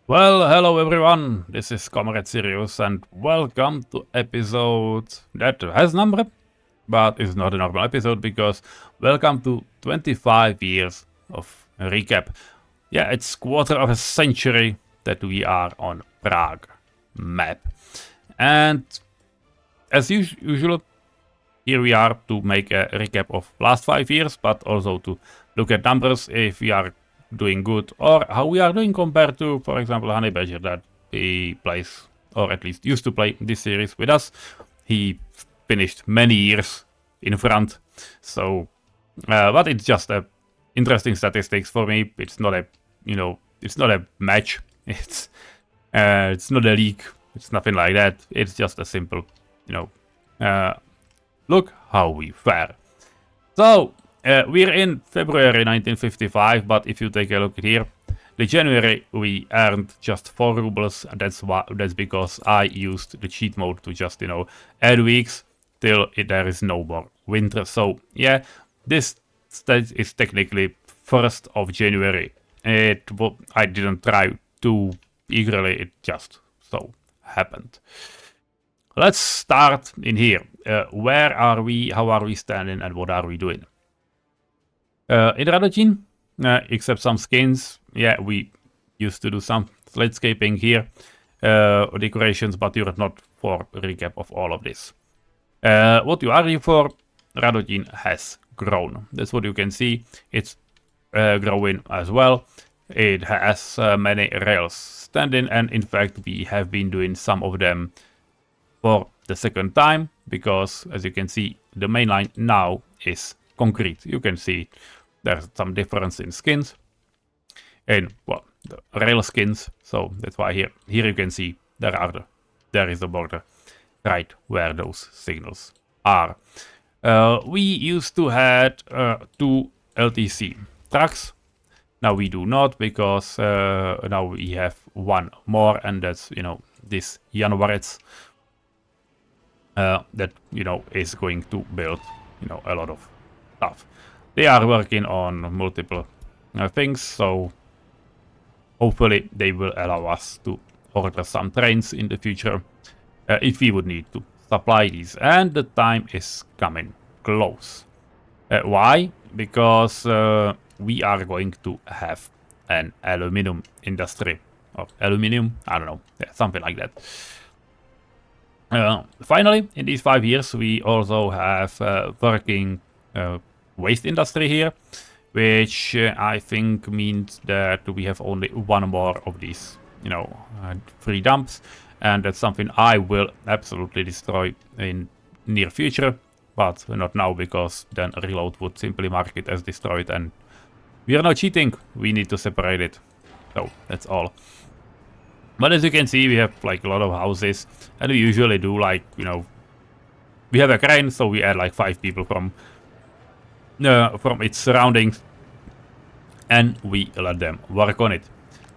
Well, hello everyone, this is comrade-Sirius and welcome to episode that has number, but is not a normal episode because welcome to 25 years of recap. Yeah, it's quarter of a century that we are on Prague map. And as usual, here we are to make a recap of last 5 years, but also to look at numbers if we are doing good or how we are doing compared to, for example, HoneyBadger that he plays, or at least used to play this series with us. He finished many years in front, so but it's just a interesting statistics for me. It's not a, it's not a match. It's not a league. It's nothing like that. It's just a simple, look how we fare. So we're in February 1955, but if you take a look at here, the January we earned just 4 rubles. That's because I used the cheat mode to just add weeks till there is no more winter. So yeah, this stage is technically 1st of January. I didn't try too eagerly. It just so happened. Let's start in here. Where are we? How are we standing? And what are we doing? In Radotín, except some skins, yeah, we used to do some slidescaping here, decorations, but you're not for a recap of all of this. What you are here for, Radotín has grown. That's what you can see. It's growing as well. It has many rails standing, and in fact, we have been doing some of them for the second time, because as you can see, the main line now is concrete. You can see there's some difference in skins, and well, the rail skins. So that's why here you can see there is the border right where those signals are. We used to had 2 LTC trucks. Now we do not, because now we have 1 more, and that's this Januarets that is going to build a lot of stuff. They are working on multiple things, so hopefully they will allow us to order some trains in the future if we would need to supply these. And the time is coming close. Why? Because we are going to have an aluminum industry, or aluminium, I don't know, yeah, something like that. Finally, in these 5 years, we also have working waste industry here, which I think means that we have only 1 more of these, free dumps, and that's something I will absolutely destroy in near future, but not now, because then Reload would simply mark it as destroyed, and we are not cheating. We need to separate it. So that's all. But as you can see, we have like a lot of houses, and we usually do like, we have a crane, so we add like 5 people from its surroundings, and we let them work on it.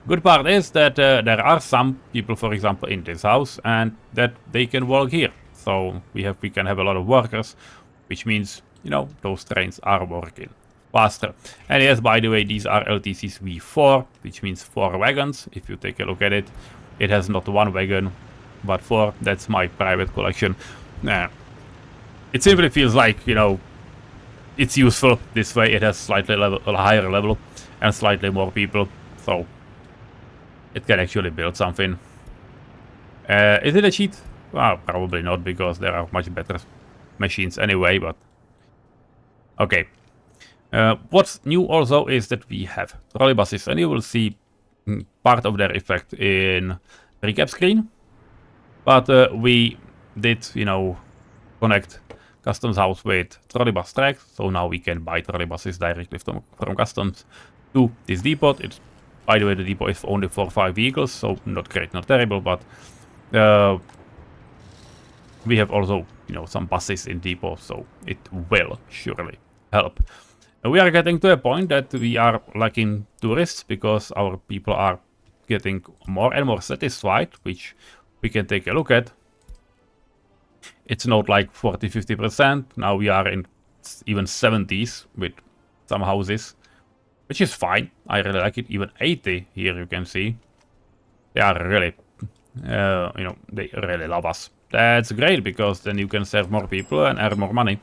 Good part is that there are some people, for example, in this house, and that they can work here. So we can have a lot of workers, which means those trains are working faster. And yes, by the way, these are LTCs V4, which means 4 wagons. If you take a look at it, it has not 1 wagon, but 4. That's my private collection. It simply feels like, it's useful this way. It has slightly a higher level and slightly more people, so it can actually build something. Is it a cheat? Well, probably not, because there are much better machines anyway, but okay. What's new also is that we have trolleybuses, and you will see part of their effect in recap screen. But we did, connect Customs House with trolleybus tracks, so now we can buy trolleybuses directly from Customs to this depot. By the way, the depot is only for 5 vehicles, so not great, not terrible, but we have also, some buses in depot, so it will surely help. We are getting to a point that we are lacking tourists, because our people are getting more and more satisfied, which we can take a look at. It's not like 40-50%. Now we are in even 70s with some houses, which is fine. I really like it. Even 80 here, you can see. They are really, you know, they really love us. That's great, because then you can serve more people and earn more money,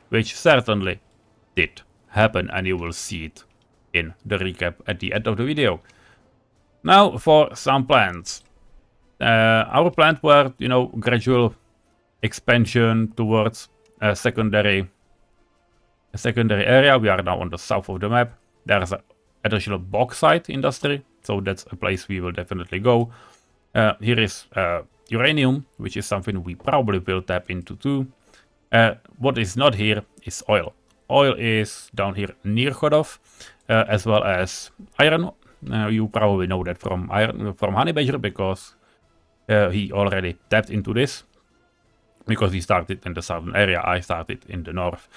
which certainly did happen, and you will see it in the recap at the end of the video. Now for some plans. Our plans were, you know, gradual expansion towards a secondary area. We are now on the south of the map. There's an additional bauxite industry, so that's a place we will definitely go. Here is uranium, which is something we probably will tap into too. What is not here is oil. Oil is down here near Chodov, as well as iron. You probably know that from HoneyBadger, because he already tapped into this, because he started in the southern area, I started in the north.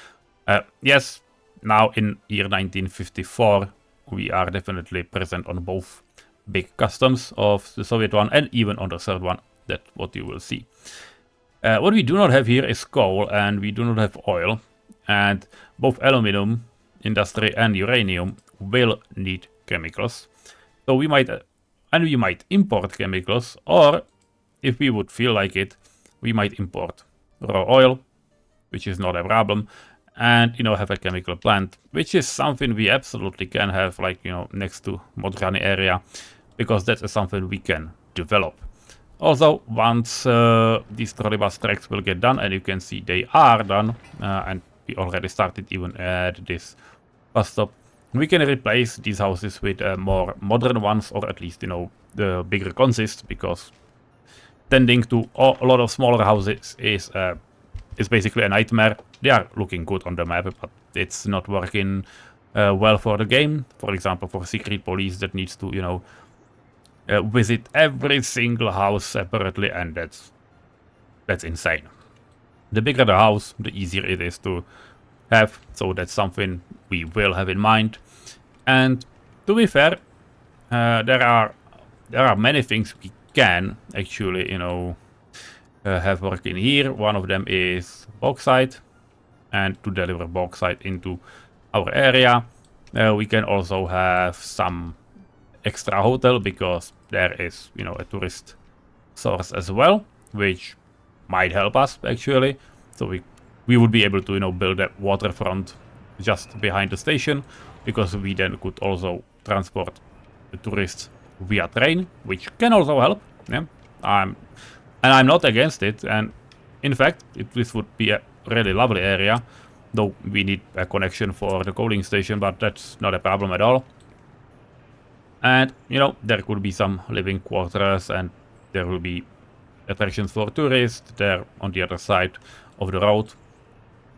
Yes, now in year 1954, we are definitely present on both big customs of the Soviet one, and even on the third one. That's what you will see. What we do not have here is coal, and we do not have oil, and both aluminum industry and uranium will need chemicals. So we might import chemicals, or if we would feel like it, we might import raw oil, which is not a problem, and, you know, have a chemical plant, which is something we absolutely can have, like, you know, next to Modrany area, because that is something we can develop. Also, once these trolleybus tracks will get done, and you can see they are done, and we already started even at this bus stop, we can replace these houses with more modern ones, or at least, you know, the bigger consist, because tending to a lot of smaller houses is basically a nightmare. They are looking good on the map, but it's not working well for the game. For example, for secret police that needs to, you know, visit every single house separately, and that's insane. The bigger the house, the easier it is to have, so that's something we will have in mind. And to be fair, there are many things we can actually, you know, have working here. One of them is bauxite, and to deliver bauxite into our area, we can also have some extra hotel, because there is, you know, a tourist source as well, which might help us actually. So we would be able to, you know, build a waterfront just behind the station, because we then could also transport the tourists via train, which can also help. Yeah, I'm not against it, and in fact, this would be a really lovely area, though we need a connection for the coaling station, but that's not a problem at all. And, you know, there could be some living quarters, and there will be attractions for tourists there on the other side of the road,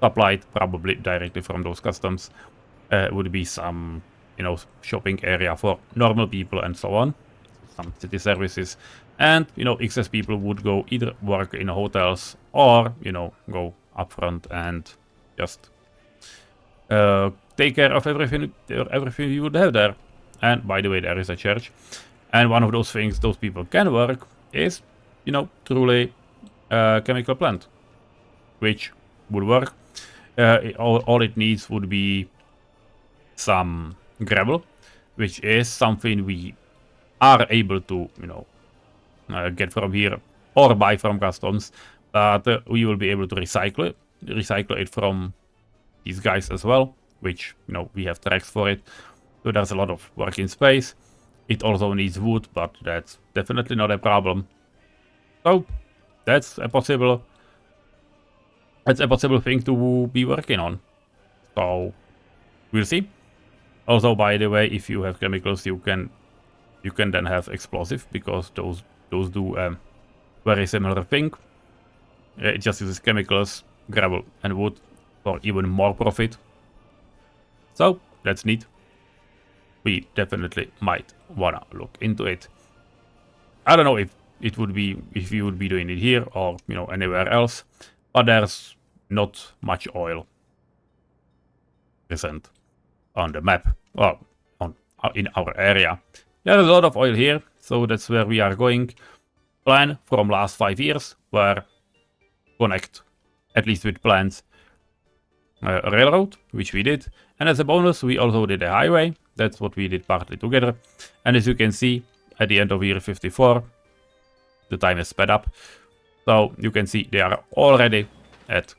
supplied probably directly from those customs. Would be some, you know, shopping area for normal people and so on, some city services, and, you know, excess people would go either work in hotels, or, you know, go up front and just take care of everything you would have there. And by the way, there is a church, and one of those things those people can work is, you know, truly a chemical plant, which would work. All it needs would be some gravel, which is something we are able to, you know, get from here or buy from customs, but we will be able to recycle it from these guys as well, which, you know, we have tracks for it. So there's a lot of working space. It also needs wood, but that's definitely not a problem. So that's a possible thing to be working on. So we'll see. Also, by the way, if you have chemicals, you can then have explosive, because those do very similar thing. It just uses chemicals, gravel, and wood for even more profit. So that's neat. We definitely might wanna look into it. I don't know if you would be doing it here, or, you know, anywhere else, but there's not much oil present on the map, or in our area. There's a lot of oil here, so that's where we are going. Plan from last 5 years were connect, at least with plans, a railroad, which we did, and as a bonus we also did a highway. That's what we did partly together. And as you can see, at the end of year 54. The time is sped up. So you can see they are already at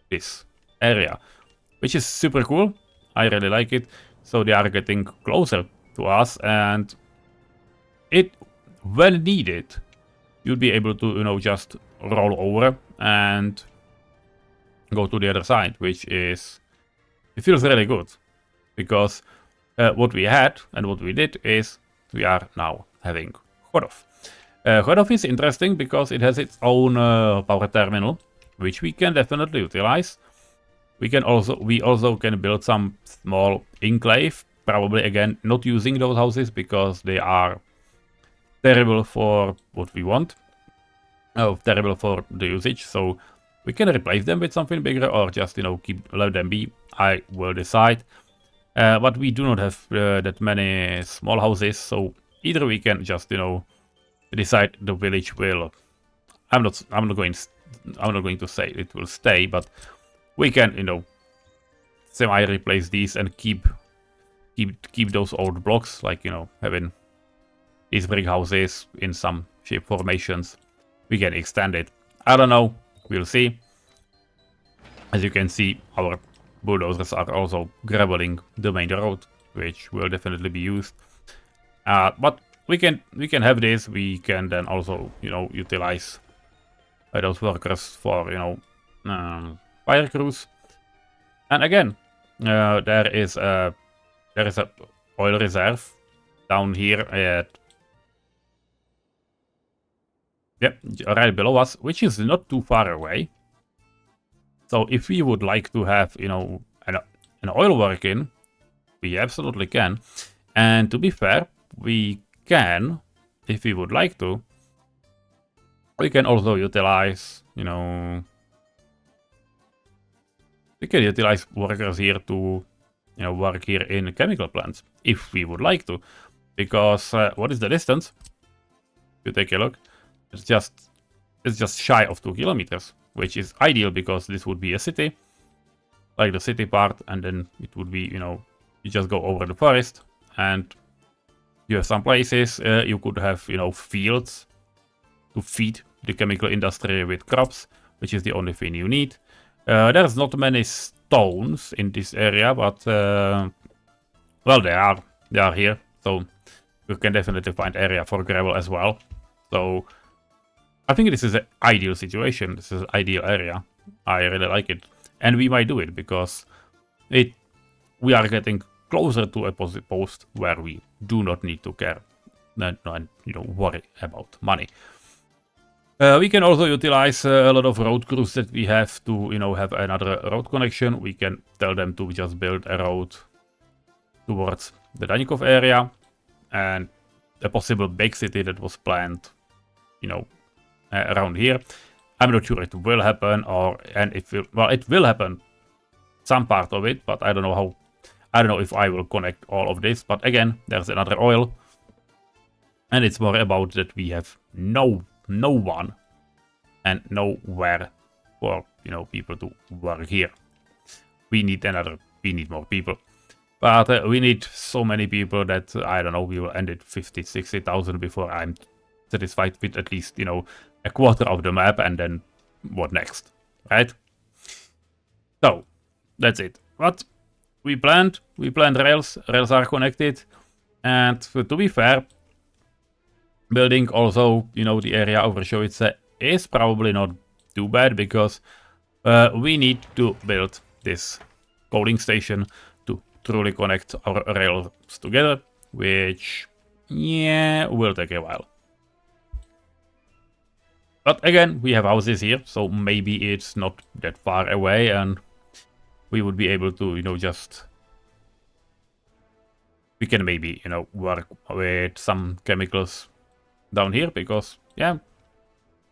this area, which is super cool. I really like it. So they are getting closer to us, and when needed, you'll be able to, you know, just roll over and go to the other side, which is, it feels really good, because what we had and what we did is we are now having Chodov. Chodov is interesting because it has its own power terminal, which we can definitely utilize. We also can build some small enclave, probably again not using those houses because they are terrible for what we want. Terrible for the usage, so we can replace them with something bigger or just, you know, let them be. I will decide. But we do not have that many small houses, so either we can just, you know, decide the village will. I'm not going to say it will stay, but we can, you know, semi replace these and keep those old blocks, like, you know, having these brick houses in some shape formations. We can extend it. I don't know. We'll see. As you can see, our bulldozers are also graveling the main road, which will definitely be used. But we can have this. We can then also, you know, utilize those workers for, you know, fire crews. And again, there is a oil reserve down here at, yep, right below us, which is not too far away. So if we would like to have, you know, an oil working, we absolutely can. And to be fair, we can, if we would like to, we can also utilize, you know, we can utilize workers here to, you know, work here in chemical plants, if we would like to. Because what is the distance? If you take a look, it's just shy of 2 kilometers, which is ideal because this would be a city, like the city part, and then it would be, you know, you just go over the forest, and you have some places you could have, you know, fields to feed the chemical industry with crops, which is the only thing you need. There's not many stones in this area, but well, they are here, so you can definitely find area for gravel as well. So I think this is an ideal situation. This is an ideal area. I really like it, and we might do it because we are getting closer to a post where we do not need to care and, you know, worry about money. We can also utilize a lot of road crews that we have to, you know, have another road connection. We can tell them to just build a road towards the Danikov area and a possible big city that was planned, you know, around here. I'm not sure it will happen, it will happen, some part of it, but I don't know how. I don't know if I will connect all of this. But again, there's another oil, and it's more about that we have no one and nowhere for, you know, people to work here. We need more people, but we need so many people that I don't know, we will end at 50,000-60,000 before I'm satisfied with at least, you know, a quarter of the map, and then what next, right? So that's it. But we planned rails are connected, and to be fair, building also, you know, the area over Showice is probably not too bad, because we need to build this coding station to truly connect our rails together, which, yeah, will take a while. But again, we have houses here, so maybe it's not that far away, and we would be able to, you know, we can maybe, you know, work with some chemicals down here, because, yeah,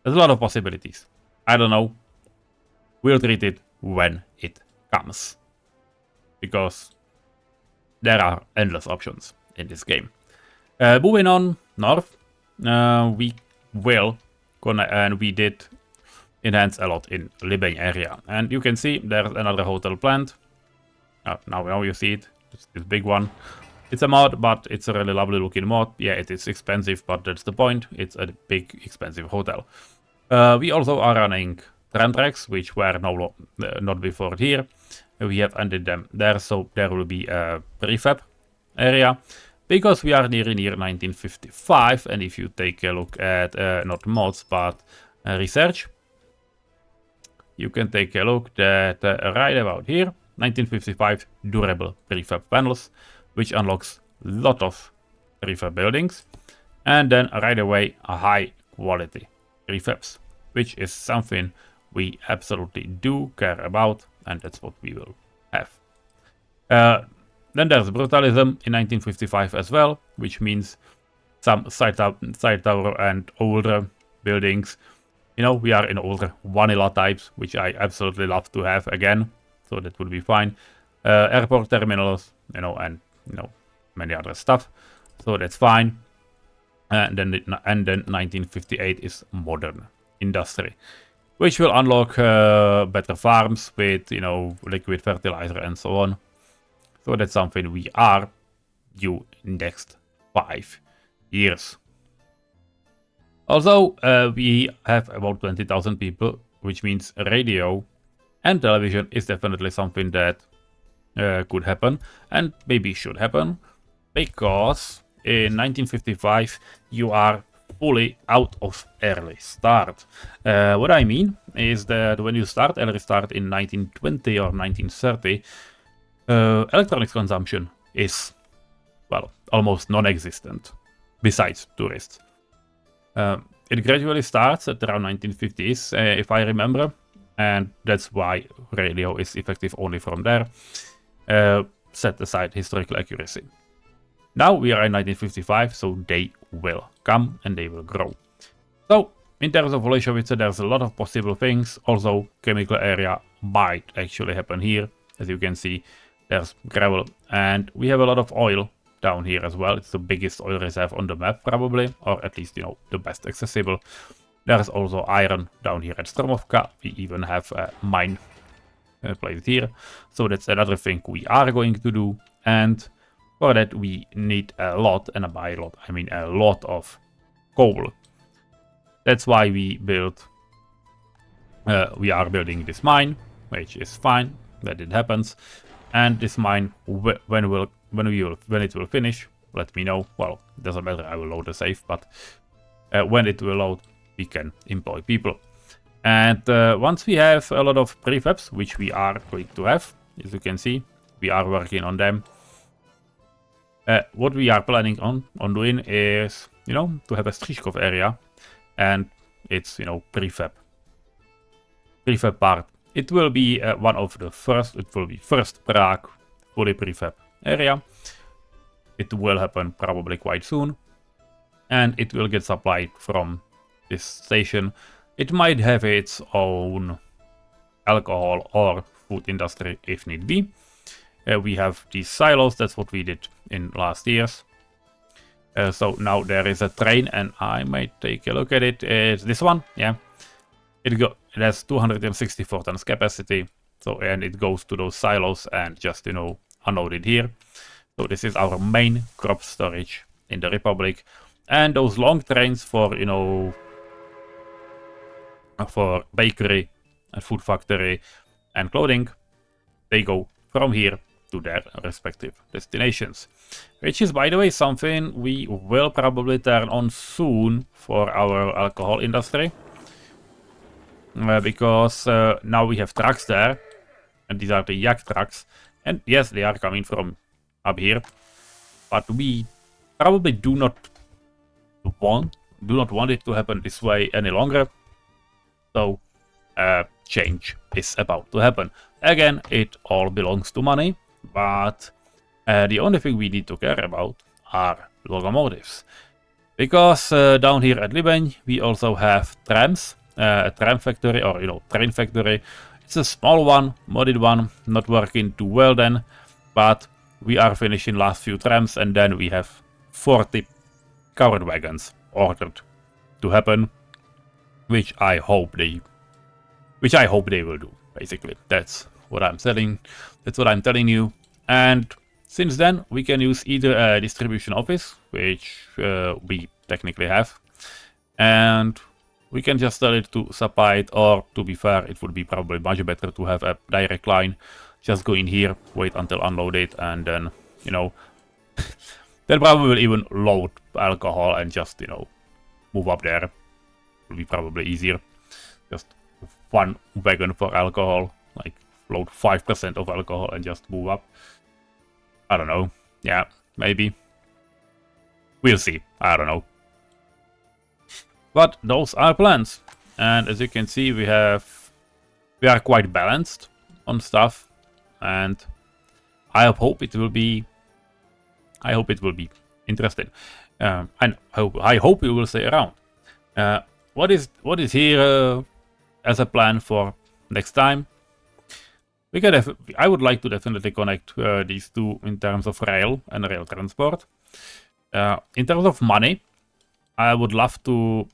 there's a lot of possibilities. I don't know. We'll treat it when it comes, because there are endless options in this game. Moving on north, we will and we did enhance a lot in Libeň area, and you can see there's another hotel plant. Now you see it. It's this big one. It's a mod, but it's a really lovely looking mod. Yeah, it is expensive, but that's the point. It's a big, expensive hotel. We also are running tram tracks, which were not before here. We have ended them there, so there will be a prefab area. Because we are near 1955, and if you take a look at, not mods, but research, you can take a look at right about here, 1955 durable prefab panels, which unlocks a lot of prefab buildings, and then right away a high quality prefabs, which is something we absolutely do care about, and that's what we will have. Then there's brutalism in 1955 as well, which means some side tower and older buildings. You know, we are in older vanilla types, which I absolutely love to have again, so that would be fine. Airport terminals, you know, and many other stuff, so that's fine. And then 1958 is modern industry, which will unlock better farms with, you know, liquid fertilizer and so on. So that's something we are due next 5 years. Also, we have about 20,000 people, which means radio and television is definitely something that could happen and maybe should happen, because in 1955 you are fully out of early start. What I mean is that when you start early start in 1920 or 1930, electronics consumption is, well, almost non-existent, besides tourists. It gradually starts at around 1950s, if I remember, and that's why radio is effective only from there. Set aside historical accuracy. Now we are in 1955, so they will come and they will grow. So, in terms of Holešovice, there's a lot of possible things. Also, chemical area might actually happen here. As you can see, there's gravel, and we have a lot of oil down here as well. It's the biggest oil reserve on the map, probably, or at least, you know, the best accessible. There's also iron down here at Stromovka. We even have a mine placed here, so that's another thing we are going to do. And for that we need a lot, and by a lot I mean a lot of coal. That's why we are building this mine, which is fine that it happens. And this mine, when it will finish, let me know. Well, it doesn't matter, I will load the save, but when it will load, we can employ people. And once we have a lot of prefabs, which we are going to have, as you can see, we are working on them. What we are planning on doing is, you know, to have a Striškov area, and it's, you know, prefab part. It will be one of the first. It will be first Prague fully prefab area. It will happen probably quite soon, and it will get supplied from this station. It might have its own alcohol or food industry if need be. We have these silos. That's what we did in last years. So now there is a train, and I might take a look at it. It's this one, yeah. It has 264 tons capacity. So, and it goes to those silos and just, you know, unload it here. So this is our main crop storage in the Republic. And those long trains for, you know, for bakery and food factory and clothing, they go from here to their respective destinations. Which is, by the way, something we will probably turn on soon for our alcohol industry. Because now we have trucks there, and these are the yak trucks, and yes, they are coming from up here, but we probably do not want it to happen this way any longer. So change is about to happen. Again, it all belongs to money, but the only thing we need to care about are locomotives, because down here at Libeň we also have trams. A tram factory, or, you know, train factory. It's a small one, modded one, not working too well then, but we are finishing last few trams, and then we have 40 covered wagons ordered to happen, which I hope they will do. Basically, that's what I'm telling you. And Since then, we can use either a distribution office, which we technically have, and we can just tell it to supply it, or to be fair, it would be probably much better to have a direct line. Just go in here, wait until unloaded, and then, you know, they'll probably even load alcohol and just, you know, move up there. Will be probably easier. Just one wagon for alcohol, like load 5% of alcohol and just move up. I don't know. Yeah, maybe. We'll see. I don't know. But those are plans. And as you can see, we are quite balanced on stuff. And I hope it will be interesting. And I hope you will stay around. What is here as a plan for next time? I would like to definitely connect these two in terms of rail and rail transport. In terms of money, I would love to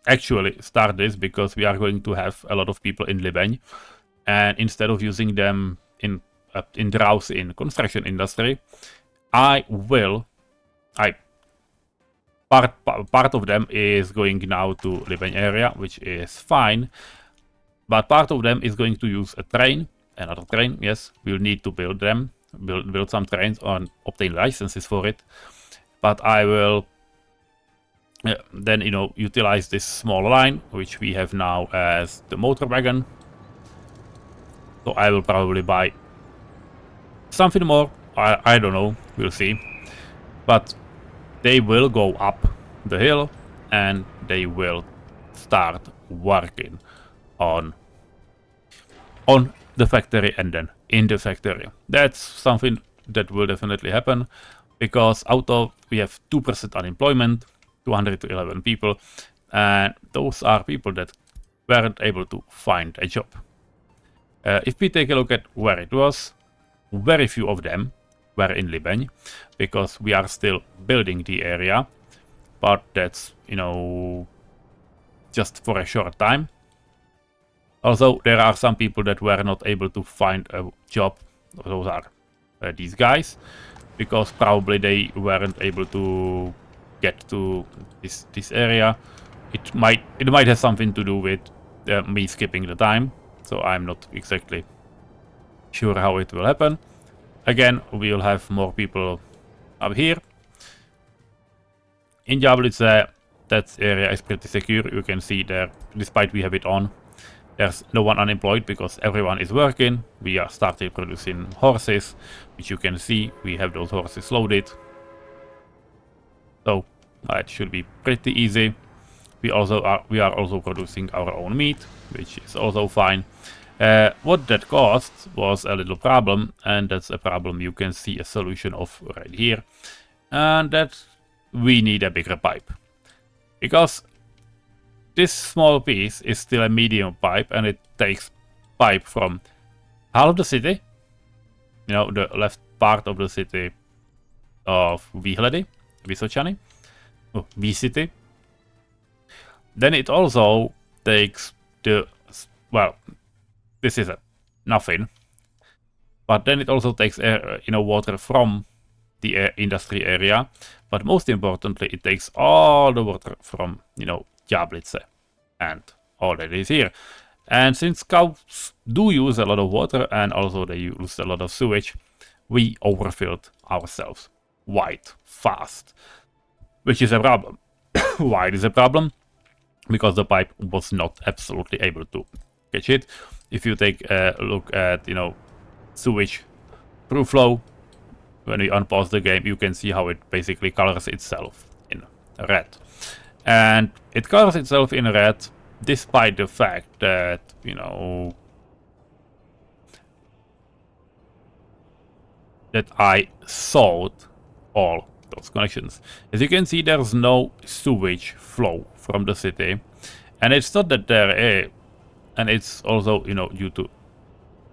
actually start this because we are going to have a lot of people in Libeň, and instead of using them in drowse in construction industry, part of them is going now to Libeň area, which is fine, but part of them is going to use a train. Another train, yes, we'll need to build them, build some trains and obtain licenses for it. But I will then, you know, utilize this small line, which we have now as the motor wagon. So I will probably buy something more. I don't know, we'll see. But they will go up the hill and they will start working on the factory and then in the factory. That's something that will definitely happen, because we have 2% unemployment, 211 people, and those are people that weren't able to find a job. If we take a look at where it was, very few of them were in Libeň, because we are still building the area, but that's, you know, just for a short time. Also, there are some people that were not able to find a job. Those are these guys, because probably they weren't able to get to this area. It might have something to do with me skipping the time, so I'm not exactly sure how it will happen. Again, we will have more people up here. In Ďáblice, that area is pretty secure. You can see there, despite we have it on, there's no one unemployed because everyone is working. We are started producing horses, which you can see. We have those horses loaded. So it should be pretty easy. We are also producing our own meat, which is also fine. What that caused was a little problem, and that's a problem you can see a solution of right here. And that we need a bigger pipe, because this small piece is still a medium pipe, and it takes pipe from half of the city, you know, the left part of the city of Vysočany, V-City. Then it also takes well, this is nothing, but then it also takes water from the industry area, but most importantly, it takes all the water from, Ďáblice and all that is here. And since cows do use a lot of water and also they use a lot of sewage, we overfilled ourselves quite fast, which is a problem. Why it is a problem? Because the pipe was not absolutely able to catch it. If you take a look at, sewage through flow, when we unpause the game, you can see how it basically colors itself in red. And it colors itself in red despite the fact that, that I sawed all those connections. As you can see, there's no sewage flow from the city, and it's not that there is, and it's also, due to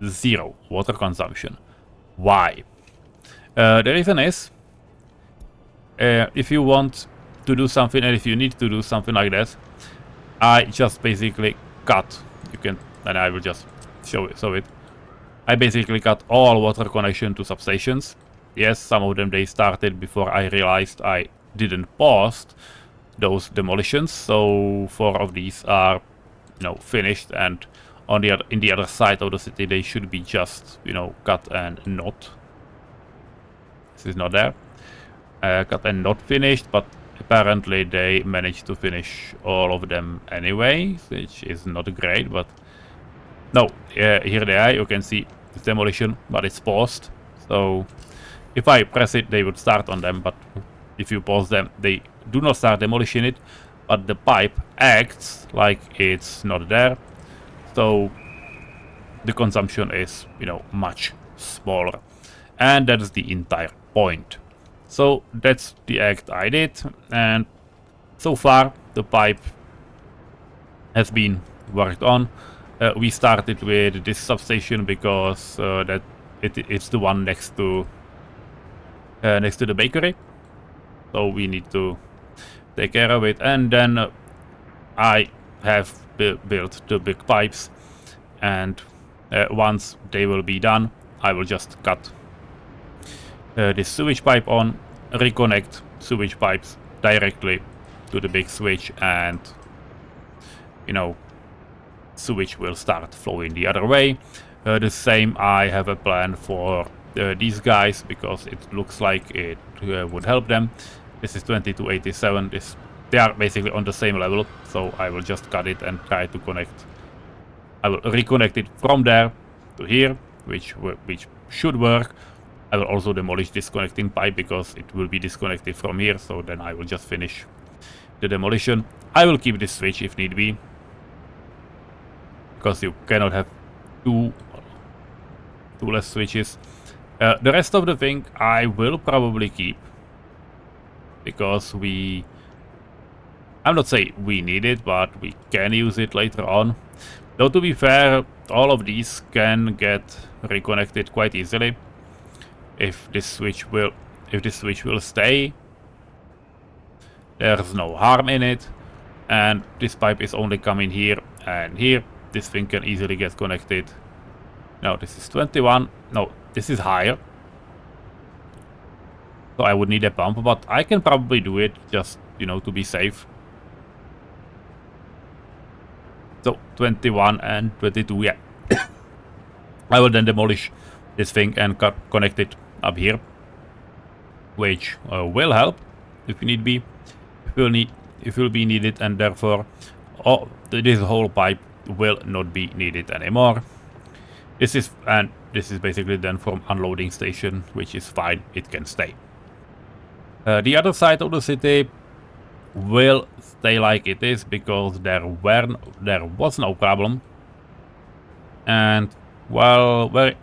zero water consumption. Why? The reason is, if you want to do something, and if you need to do something like that, I just basically cut. And I will just show it. I basically cut all water connection to substations. yes, some of them they started before I realized I didn't pause those demolitions. So 4 of these are, finished, and on the in the other side of the city they should be just, cut and not. This is not there. Cut and not finished, but apparently they managed to finish all of them anyway, which is not great, but no, here they are. You can see it's demolition, but it's paused. So if I press it, they would start on them, but if you pause them, they do not start demolishing it, but the pipe acts like it's not there. So the consumption is, much smaller. And that's the entire point. So that's the act I did, and so far the pipe has been worked on. We started with this substation because it's the one next to the bakery, so we need to take care of it. And then I have built the big pipes, and once they will be done, I will just cut this sewage pipe on, reconnect sewage pipes directly to the big switch, and sewage will start flowing the other way. The same I have a plan for these guys, because it looks like it would help them. This is 2287. They are basically on the same level, so I will just cut it and try to connect. I will reconnect it from there to here, which should work. I will also demolish this connecting pipe because it will be disconnected from here, so then I will just finish the demolition. I will keep this switch if need be, because you cannot have two less switches. The rest of the thing I will probably keep, because I'm not saying we need it, but we can use it later on. Though to be fair, all of these can get reconnected quite easily. If this switch will stay, there's no harm in it, and this pipe is only coming here and here. This thing can easily get connected. No, this is 21. No, this is higher, so I would need a pump, but I can probably do it just, to be safe. So 21 and 22, yeah. I will then demolish this thing and connect it up here, which will help if need be, if will be needed, and therefore this whole pipe will not be needed anymore. This is basically then from unloading station, which is fine, it can stay. The other side of the city will stay like it is, because there was no problem. And well, where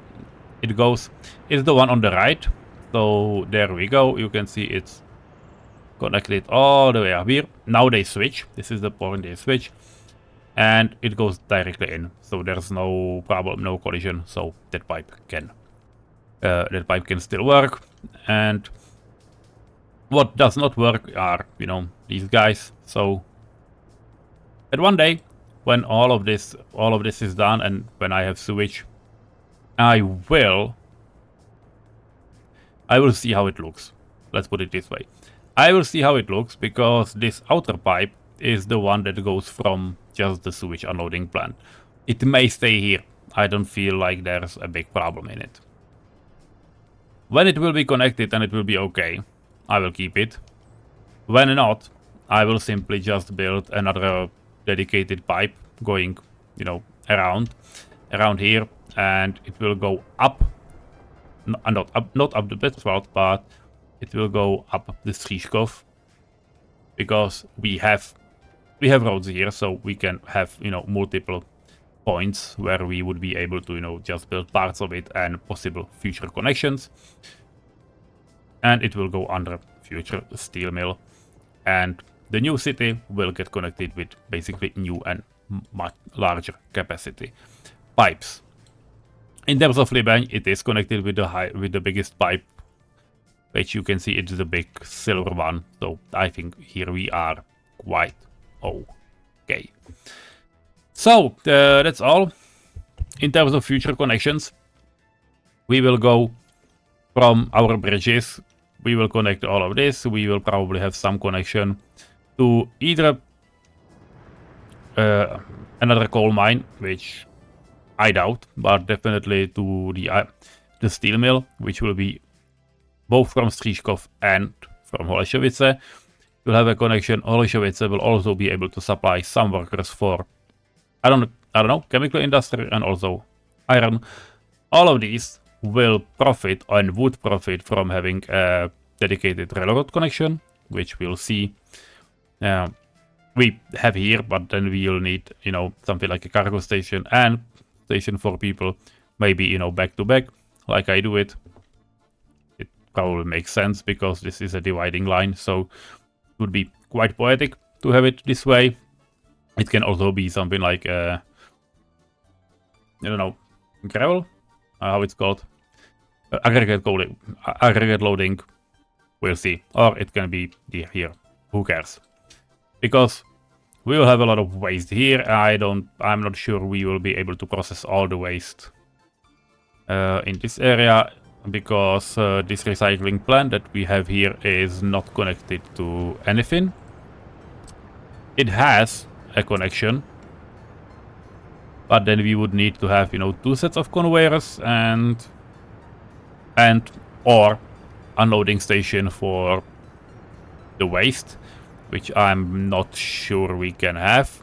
it goes is the one on the right. So there we go. You can see it's connected all the way up here. Now they switch. This is the point they switch, and it goes directly in. So there's no problem, no collision. So that pipe can still work. And what does not work are, these guys. So at one day, when all of this is done, and when I have sewage, I will see how it looks. Let's put it this way. I will see how it looks, because this outer pipe is the one that goes from just the sewage unloading plant. It may stay here. I don't feel like there's a big problem in it. When it will be connected and it will be okay, I will keep it. When not, I will simply just build another dedicated pipe going, around here, and it will go up, not up the Bedford, but it will go up the Strieskov, because we have roads here, so we can have, multiple points where we would be able to, just build parts of it and possible future connections. And it will go under future steel mill, and the new city will get connected with basically new and much larger capacity pipes. In terms of Libeň, it is connected with the biggest pipe, which you can see it's the big silver one. So I think here we are quite okay. So that's all. In terms of future connections, we will go from our bridges, we will connect all of this. We will probably have some connection to either another coal mine, which I doubt, but definitely to the steel mill, which will be both from Stříškov and from Holešovice. We'll have a connection. Holešovice will also be able to supply some workers for, I don't know, chemical industry and also iron. All of these will profit and would profit from having a dedicated railroad connection, which we'll see. We have here, but then we'll need, you know, something like a cargo station and station for people, maybe, you know, back to back, like I do it. It probably makes sense because this is a dividing line, so it would be quite poetic to have it this way. It can also be something like, I don't know, gravel, how it's called, aggregate loading. We'll see, or it can be here. Who cares? Because we will have a lot of waste here. I'm not sure we will be able to process all the waste in this area, because this recycling plant that we have here is not connected to anything. It has a connection, but then we would need to have, you know, 2 sets of conveyors and or unloading station for the waste, which I'm not sure we can have.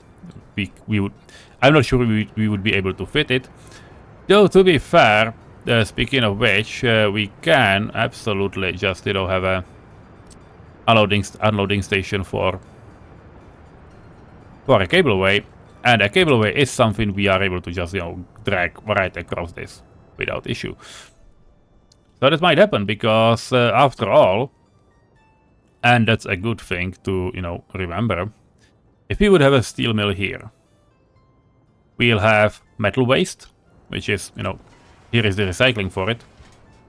I'm not sure we would be able to fit it. Though, to be fair, speaking of which, we can absolutely just, you know, have a unloading station for a cableway, and a cableway is something we are able to just, you know, drag right across this without issue. So that might happen because after all, and that's a good thing to, you know, remember, if we would have a steel mill here, we'll have metal waste, which is, you know, here is the recycling for it,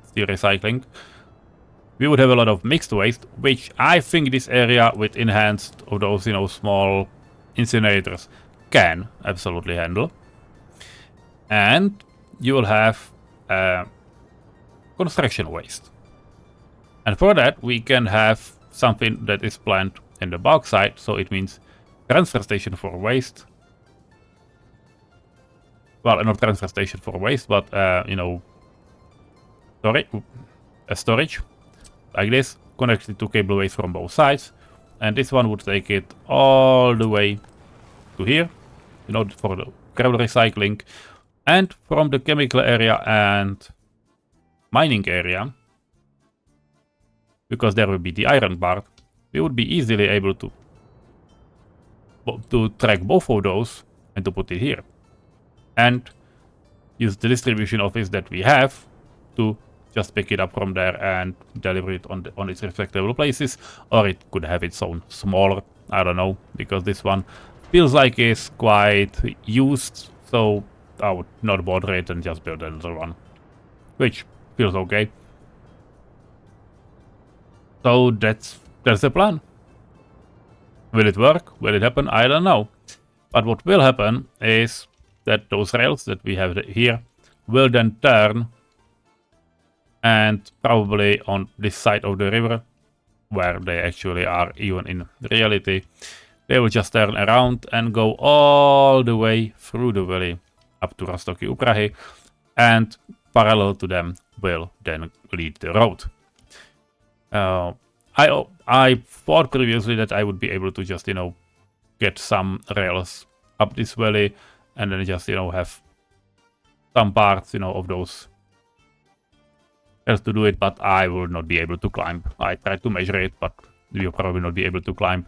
steel recycling. We would have a lot of mixed waste, which I think this area with enhanced of those, you know, small incinerators can absolutely handle. And you will have construction waste. And for that, we can have something that is planned in the bulk side, so it means transfer station for waste. Well, not transfer station for waste, but, you know, a storage, like this, connected to cableways from both sides. And this one would take it all the way to here, you know, for the gravel recycling. And from the chemical area and mining area, because there will be the iron part, we would be easily able to track both of those and to put it here. And use the distribution office that we have to just pick it up from there and deliver it on its respectable places. Or it could have its own smaller, I don't know, because this one feels like it's quite used, so I would not bother it and just build another one, which feels okay. So that's the plan. Will it work? Will it happen? I don't know. But what will happen is that those rails that we have here will then turn, and probably on this side of the river, where they actually are even in reality, they will just turn around and go all the way through the valley up to Roztoky u Prahy, and parallel to them will then lead the road. I thought previously that I would be able to just, you know, get some rails up this valley and then just, you know, have some parts, you know, of those rails to do it, but I will not be able to climb. I tried to measure it, but we will probably not be able to climb,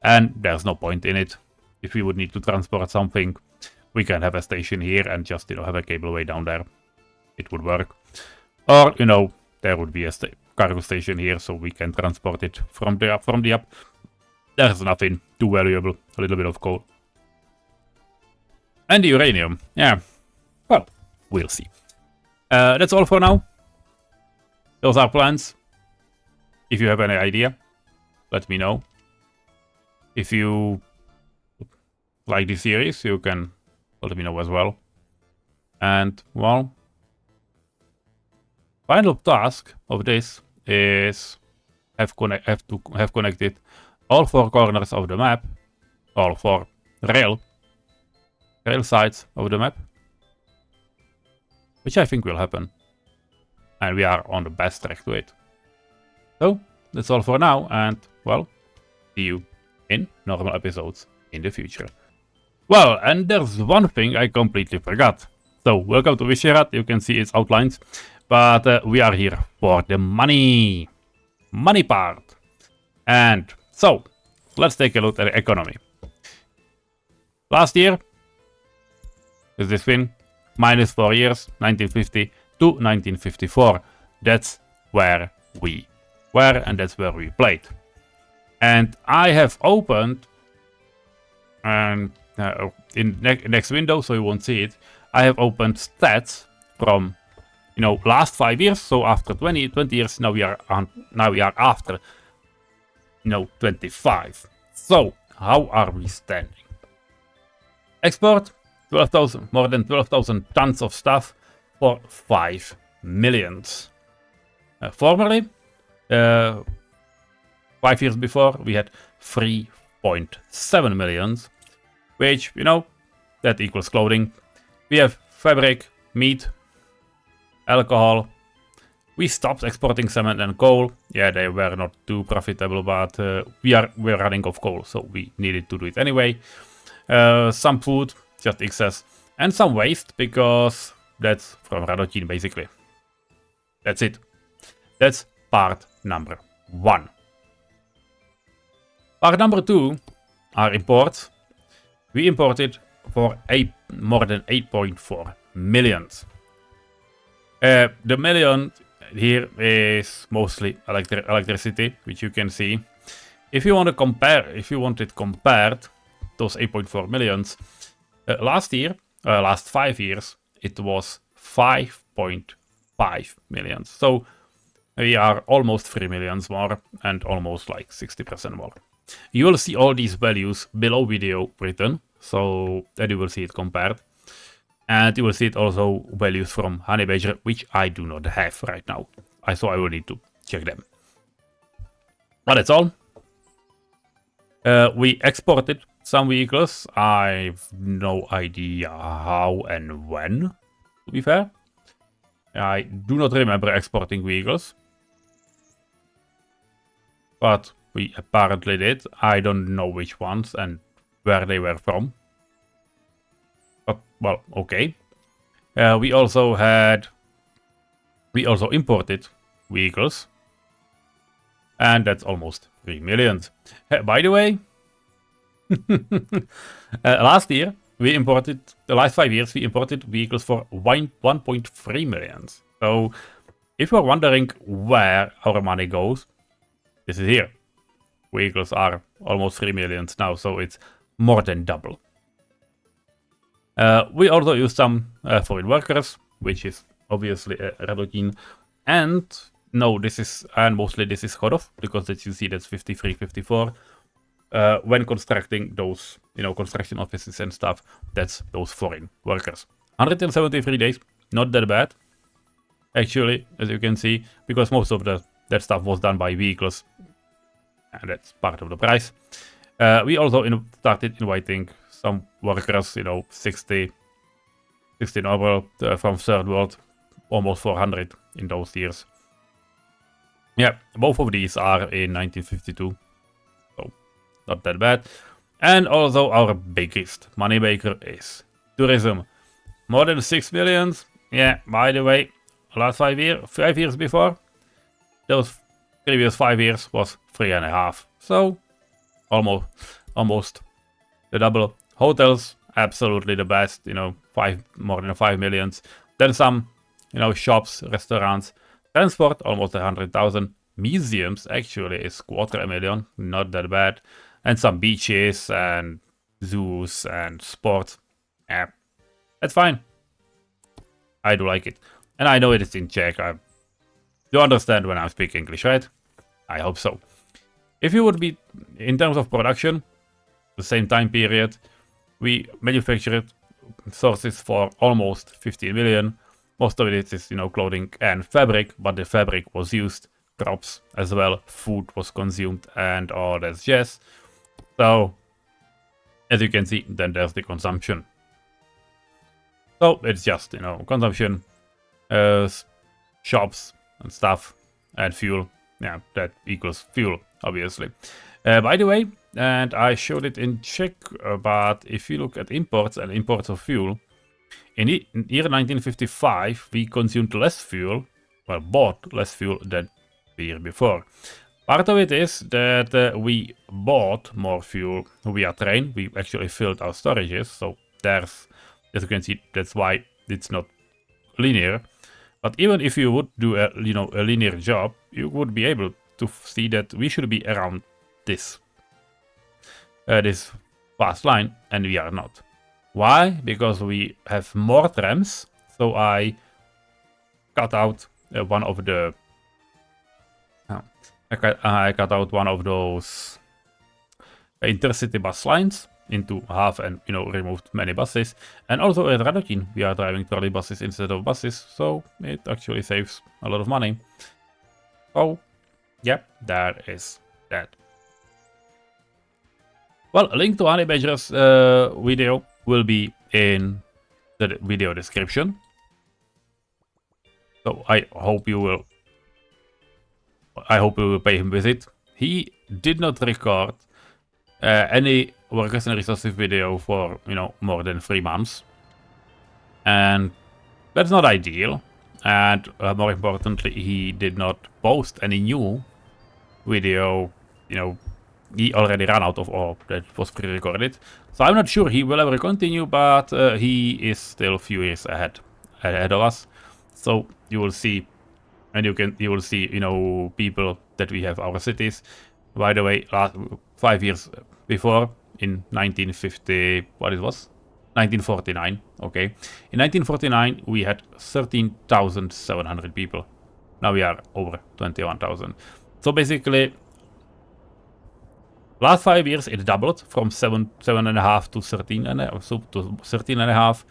and there's no point in it. If we would need to transport something, we can have a station here and just, you know, have a cableway down there. It would work. Or, you know, there would be a cargo station here, so we can transport it from the up. There's nothing too valuable. A little bit of coal. And the uranium. Yeah. Well, we'll see. That's all for now. Those are plans. If you have any idea, let me know. If you like this series, you can let me know as well. And, well, Final task of this is have connected all 4 corners of the map, all 4 rail sides of the map, which I think will happen, and we are on the best track to it. So that's all for now, and well, see you in normal episodes in the future. Well, and there's one thing I completely forgot. So welcome to Vyšehrad, you can see its outlines, but we are here for the money part. And so let's take a look at the economy. Last year is this thing, minus 4 years, 1950 to 1954. That's where we were, and that's where we played. And I have opened, and in next window, so you won't see it, I have opened stats from, you know, last 5 years. So after 20 years, now we are after, you know, 25. So how are we standing? Export 12,000, more than 12,000 tons of stuff for 5 million. Formerly, 5 years before, we had 3.7 million, which, you know, that equals clothing. We have fabric, meat, alcohol. We stopped exporting cement and coal. Yeah, they were not too profitable, but we're running out of coal, so we needed to do it anyway. Some food, just excess, and some waste, because that's from Radotín, basically. That's it. That's part number 1. Part number 2 are imports. We imported for more than 8.4 million. The million here is mostly electricity, which you can see. If you want to compare, if you want it compared, those 8.4 millions, last year, last 5 years, it was 5.5 million. So we are almost 3 millions more and almost like 60% more. You will see all these values below video written, so that you will see it compared. And you will see it also values from HoneyBadger, which I do not have right now. So I will need to check them. But that's all. We exported some vehicles. I've no idea how and when, to be fair. I do not remember exporting vehicles. But we apparently did. I don't know which ones and where they were from. But, well, okay. We also imported vehicles. And that's almost 3 million. By the way, last year, we imported, the last 5 years, we imported vehicles for 1.3 million. So, if you're wondering where our money goes, this is here. Vehicles are almost 3 million now, so it's more than double. We also use some foreign workers, which is obviously Radotín. And no, mostly this is Chodov, because as you see, that's 53, 54. When constructing those, you know, construction offices and stuff, that's those foreign workers. 173 days, not that bad, actually, as you can see, because most of that stuff was done by vehicles, and that's part of the price. We also started inviting some workers, you know, 60 normal from third world, almost 400 in those years. Yeah, both of these are in 1952, so not that bad. And also our biggest moneymaker is tourism. More than 6 million. Yeah, by the way, last 5 years before, those previous 5 years was 3.5. So almost the double. Hotels, absolutely the best, you know, more than 5 million. Then some, you know, shops, restaurants. Transport, almost 100,000. Museums, actually, is 250,000, not that bad. And some beaches and zoos and sports. Yeah, that's fine. I do like it. And I know it is in Czech. You understand when I speak English, right? I hope so. If you would be, in terms of production, the same time period, we manufactured sources for almost 15 million. most of it is, clothing and fabric, but the fabric was used, crops as well, food was consumed, and all that jazz. So, as you can see, then there's the consumption. So, it's just, consumption, shops and stuff, and fuel. Yeah, that equals fuel, obviously. By the way, and I showed it in Czech, but if you look at imports and imports of fuel, in the year 1955, we consumed less fuel, well, bought less fuel than the year before. Part of it is that we bought more fuel via train. We actually filled our storages, so there's, as you can see, that's why it's not linear. But even if you would do a linear job, you would be able to see that we should be around this fast line, and we are not. Why? Because we have more trams. So I cut out one of the. I cut out one of those intercity bus lines into half, and removed many buses. And also at Radotín, we are driving trolley buses instead of buses, so it actually saves a lot of money. Oh, yeah, there is that. Well, a link to HoneyBadgers video will be in the video description. So I hope you will pay him a visit. He did not record any workers and resources video for more than 3 months, and that's not ideal. And more importantly, he did not post any new video. He already ran out of all that was pre-recorded, so I'm not sure he will ever continue, but he is still a few years ahead of us. So you will see, and you will see people that we have our cities. By the way, 5 years before, in 1950, what it was? 1949, okay. In 1949, we had 13,700 people. Now we are over 21,000. So basically, last 5 years, it doubled from 7.5 to 13.5, so to 13.5.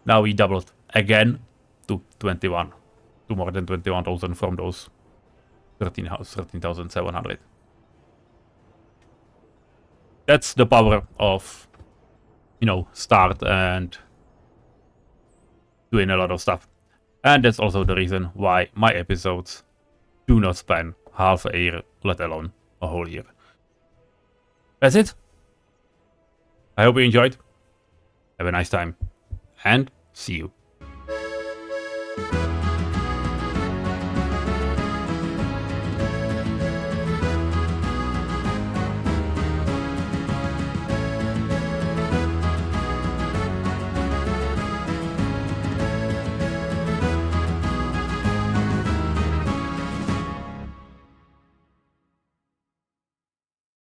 Now we doubled again to 21, to more than 21,000 from those 13,700. That's the power of, start and doing a lot of stuff. And that's also the reason why my episodes do not span half a year, let alone a whole year. That's it. I hope you enjoyed. Have a nice time. And see you.